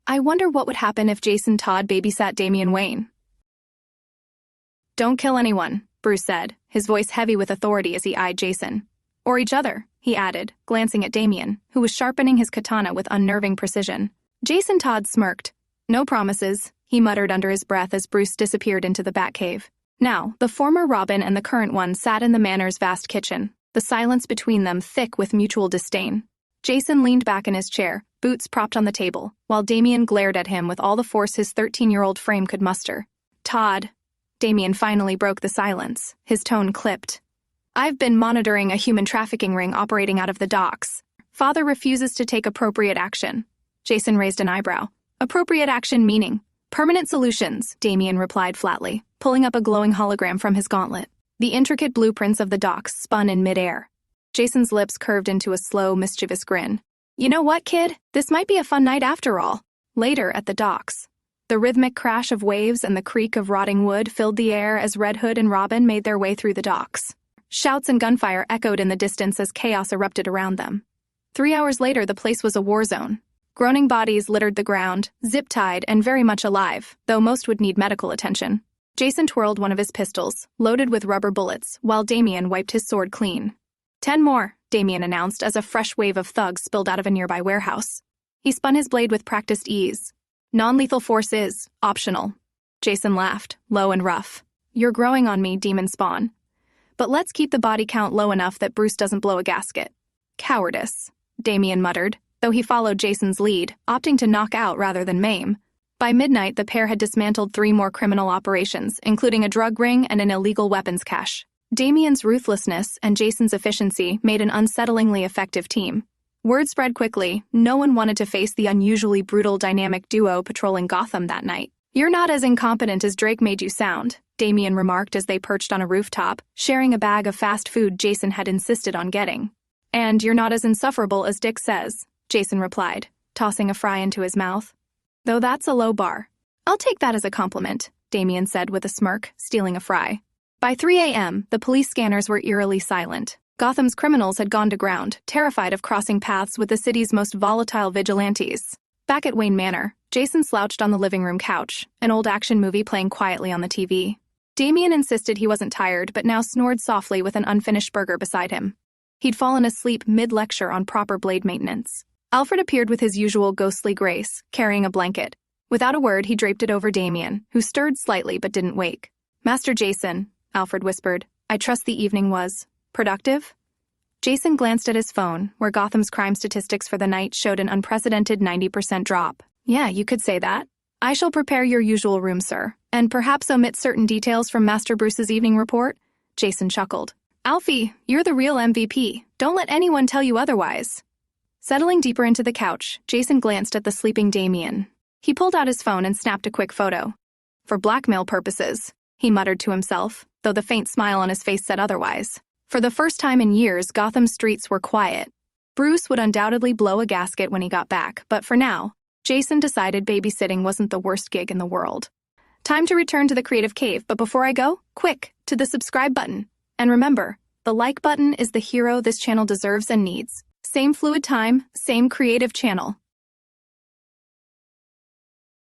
I wonder what would happen if Jason Todd babysat Damian Wayne. Don't kill anyone, Bruce said, his voice heavy with authority as he eyed Jason. Or each other, he added, glancing at Damian, who was sharpening his katana with unnerving precision. Jason Todd smirked. No promises, he muttered under his breath as Bruce disappeared into the Batcave. Now, the former Robin and the current one sat in the Manor's vast kitchen, the silence between them thick with mutual disdain. Jason leaned back in his chair, boots propped on the table, while Damian glared at him with all the force his 13-year-old frame could muster. Todd. Damian finally broke the silence, his tone clipped. I've been monitoring a human trafficking ring operating out of the docks. Father refuses to take appropriate action. Jason raised an eyebrow. Appropriate action meaning? Permanent solutions, Damian replied flatly, pulling up a glowing hologram from his gauntlet. The intricate blueprints of the docks spun in midair. Jason's lips curved into a slow, mischievous grin. You know what, kid? This might be a fun night after all. Later, at the docks. The rhythmic crash of waves and the creak of rotting wood filled the air as Red Hood and Robin made their way through the docks. Shouts and gunfire echoed in the distance as chaos erupted around them. 3 hours later, the place was a war zone. Groaning bodies littered the ground, zip-tied and very much alive, though most would need medical attention. Jason twirled one of his pistols, loaded with rubber bullets, while Damian wiped his sword clean. 10 more, Damian announced as a fresh wave of thugs spilled out of a nearby warehouse. He spun his blade with practiced ease. Non-lethal force is optional. Jason laughed, low and rough. You're growing on me, demon spawn. But let's keep the body count low enough that Bruce doesn't blow a gasket. Cowardice, Damian muttered, though he followed Jason's lead, opting to knock out rather than maim. By midnight, the pair had dismantled 3 more criminal operations, including a drug ring and an illegal weapons cache. Damian's ruthlessness and Jason's efficiency made an unsettlingly effective team. Word spread quickly, no one wanted to face the unusually brutal dynamic duo patrolling Gotham that night. You're not as incompetent as Drake made you sound, Damian remarked as they perched on a rooftop, sharing a bag of fast food Jason had insisted on getting. And you're not as insufferable as Dick says, Jason replied, tossing a fry into his mouth. Though that's a low bar. I'll take that as a compliment, Damian said with a smirk, stealing a fry. By 3 a.m., the police scanners were eerily silent. Gotham's criminals had gone to ground, terrified of crossing paths with the city's most volatile vigilantes. Back at Wayne Manor, Jason slouched on the living room couch, an old action movie playing quietly on the TV. Damian insisted he wasn't tired, but now snored softly with an unfinished burger beside him. He'd fallen asleep mid-lecture on proper blade maintenance. Alfred appeared with his usual ghostly grace, carrying a blanket. Without a word, he draped it over Damian, who stirred slightly but didn't wake. Master Jason, Alfred whispered, I trust the evening was productive? Jason glanced at his phone, where Gotham's crime statistics for the night showed an unprecedented 90% drop. Yeah, you could say that. I shall prepare your usual room, sir, and perhaps omit certain details from Master Bruce's evening report. Jason chuckled. Alfie, you're the real MVP. Don't let anyone tell you otherwise. Settling deeper into the couch, Jason glanced at the sleeping Damian. He pulled out his phone and snapped a quick photo. For blackmail purposes, he muttered to himself, though the faint smile on his face said otherwise. For the first time in years, Gotham's streets were quiet. Bruce would undoubtedly blow a gasket when he got back, but for now, Jason decided babysitting wasn't the worst gig in the world. Time to return to the creative cave, but before I go, quick, to the subscribe button. And remember, the like button is the hero this channel deserves and needs. Same fluid time, same creative channel.